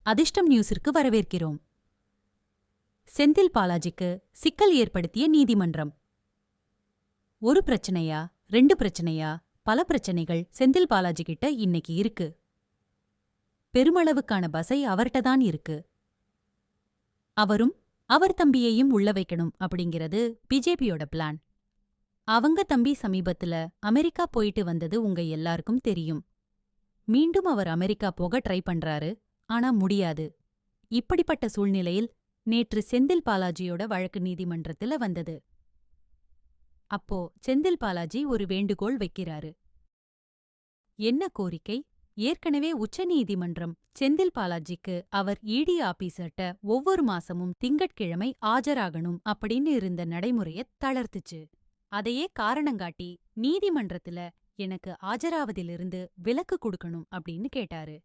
அதிர்ஷ்டம் நியூஸிற்கு வரவேற்கிறோம். செந்தில் பாலாஜிக்கு சிக்கல் ஏற்படுத்திய நீதிமன்றம். ஒரு பிரச்சனையா, 2 பிரச்சனையா, பல பிரச்சனைகள் செந்தில் பாலாஜி கிட்ட இன்னைக்கு இருக்கு. பெருமளவுக்கான பசை அவர்கிட்ட தான் இருக்கு. அவரும் அவர் தம்பியையும் உள்ள வைக்கணும் அப்படிங்கிறது பிஜேபியோட பிளான். அவங்க தம்பி சமீபத்துல அமெரிக்கா போயிட்டு வந்தது உங்க எல்லாருக்கும் தெரியும். மீண்டும் அவர் அமெரிக்கா போக ட்ரை பண்றாரு. ஆனா முடியாது. இப்படிப்பட்ட சூழ்நிலையில் நேற்று செந்தில் பாலாஜியோட வழக்கு நீதிமன்றத்துல வந்தது. அப்போ செந்தில் பாலாஜி ஒரு வேண்டுகோள் வைக்கிறாரு. என்ன கோரிக்கை? ஏற்கனவே உச்சநீதிமன்றம் செந்தில் பாலாஜிக்கு அவர் இடி ஆபீசர்ட்ட ஒவ்வொரு மாசமும் திங்கட்கிழமை ஆஜராகணும் அப்படின்னு இருந்த நடைமுறைய தளர்த்துச்சு. அதையே காரணங்காட்டி நீதிமன்றத்துல எனக்கு ஆஜராவதிலிருந்து விலக்கு கொடுக்கணும் அப்படின்னு கேட்டாரு.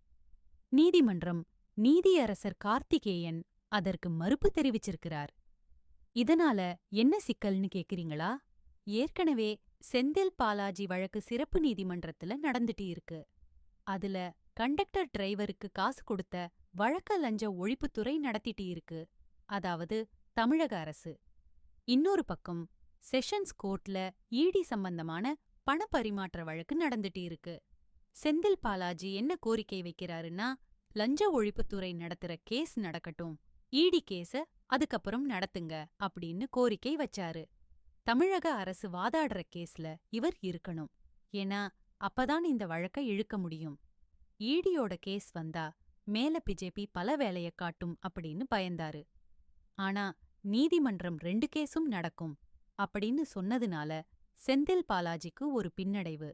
நீதிமன்றம் நீதியரசர் கார்த்திகேயன் அதற்கு மறுப்பு தெரிவிச்சிருக்கிறார். இதனால என்ன சிக்கல்னு கேக்குறீங்களா? ஏற்கனவே செந்தில் பாலாஜி வழக்கு சிறப்பு நீதிமன்றத்துல நடந்துட்டு இருக்கு. அதுல கண்டக்டர் டிரைவருக்கு காசு கொடுத்த வழக்க லஞ்ச ஒழிப்புத்துறை நடத்திட்டு இருக்கு, அதாவது தமிழக அரசு. இன்னொரு பக்கம் செஷன்ஸ் கோர்ட்ல இடி சம்பந்தமான பணப்பரிமாற்ற வழக்கு நடந்துட்டு இருக்கு. செந்தில் பாலாஜி என்ன கோரிக்கை வைக்கிறாருன்னா, லஞ்ச ஒழிப்புத்துறை நடத்துற கேஸ் நடக்கட்டும், இடி கேஸ அதுக்கப்புறம் நடத்துங்க அப்படின்னு கோரிக்கை வச்சாரு. தமிழக அரசு வாதாடுற கேஸ்ல இவர் இருக்கணும். ஏன்னா அப்பதான் இந்த வழக்க இழுக்க முடியும். ஈடியோட கேஸ் வந்தா மேல பிஜேபி பல வேலைய காட்டும் அப்படின்னு பயந்தாரு. ஆனா நீதிமன்றம் 2 கேஸும் நடக்கும் அப்படின்னு சொன்னதுனால செந்தில் பாலாஜிக்கு ஒரு பின்னடைவு.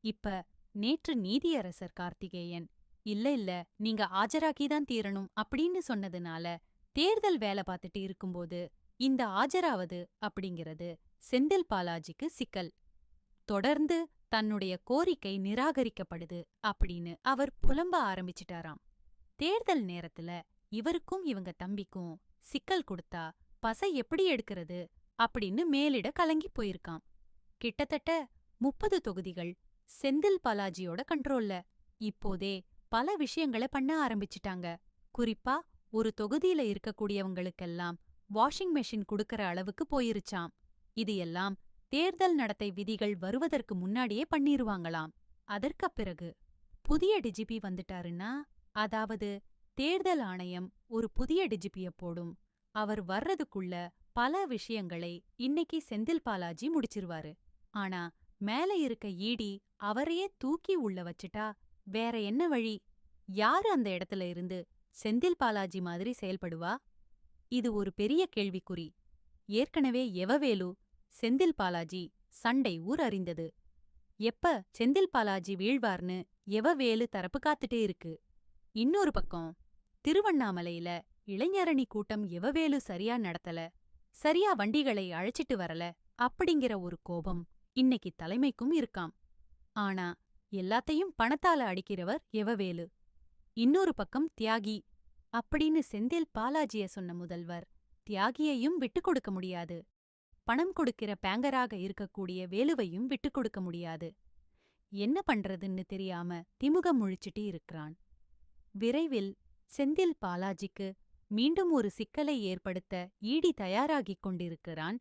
இப்ப நேற்று நீதியரசர் கார்த்திகேயன் இல்ல நீங்க ஆஜராக்கிதான் தீரணும் அப்படின்னு சொன்னதுனால தேர்தல் வேலை பார்த்துட்டு இருக்கும்போது இந்த ஆஜராவது அப்படிங்கிறது செந்தில் பாலாஜிக்கு சிக்கல். தொடர்ந்து தன்னுடைய கோரிக்கை நிராகரிக்கப்படுது அப்படின்னு அவர் புலம்ப ஆரம்பிச்சிட்டாராம். தேர்தல் நேரத்துல இவருக்கும் இவங்க தம்பிக்கும் சிக்கல் கொடுத்தா பசை எப்படி எடுக்கிறது அப்படின்னு மேலிட கலங்கி போயிருக்காம். கிட்டத்தட்ட 30 தொகுதிகள் செந்தில் பாலாஜியோட கண்ட்ரோல்ல. இப்போதே பல விஷயங்களை பண்ண ஆரம்பிச்சிட்டாங்க. குறிப்பா ஒரு தொகுதியில இருக்கக்கூடியவங்களுக்கெல்லாம் வாஷிங் மெஷின் குடுக்கற அளவுக்கு போயிருச்சாம். இது எல்லாம் தேர்தல் நடத்தை விதிகள் வருவதற்கு முன்னாடியே பண்ணிருவாங்களாம். அதற்குப் பிறகு புதிய டிஜிபி வந்துட்டாருன்னா, அதாவது தேர்தல் ஆணையம் ஒரு புதிய டிஜிபிய போடும். அவர் வர்றதுக்குள்ள பல விஷயங்களை இன்னைக்கு செந்தில் பாலாஜி முடிச்சிருவாரு. ஆனா மேல இருக்க ஈடி அவரையே தூக்கி உள்ள வச்சுட்டா வேற என்ன வழி? யாரு அந்த இடத்துல இருந்து செந்தில் பாலாஜி மாதிரி செயல்படுவா? இது ஒரு பெரிய கேள்விக்குறி. ஏற்கனவே எவவேலு செந்தில் பாலாஜி சண்டை ஊர் அறிந்தது. எப்ப செந்தில் பாலாஜி வீழ்வார்னு எவவேலு தரப்பு காத்துட்டே இருக்கு. இன்னொரு பக்கம் திருவண்ணாமலையில இளைஞரணி கூட்டம் எவவேலு சரியா நடத்தல, சரியா வண்டிகளை அழைச்சிட்டு வரல அப்படிங்கிற ஒரு கோபம் இன்னைக்கு தலைமைக்கும் இருக்காம். ஆனா எல்லாத்தையும் பணத்தால அடிக்கிறவர் எவவேலு. இன்னொரு பக்கம் தியாகி அப்படின்னு செந்தில் பாலாஜிய சொன்ன முதல்வர் தியாகியையும் விட்டுக் கொடுக்க முடியாது. பணம் கொடுக்கிற பேங்கராக இருக்கக்கூடிய வேலுவையும் விட்டுக் கொடுக்க முடியாது. என்ன பண்றதுன்னு தெரியாம திமுகம் முழிச்சிட்டு இருக்கிறான். விரைவில் செந்தில் பாலாஜிக்கு மீண்டும் ஒரு சிக்கலை ஏற்படுத்த ஈடி தயாராகிக் கொண்டிருக்கிறான்.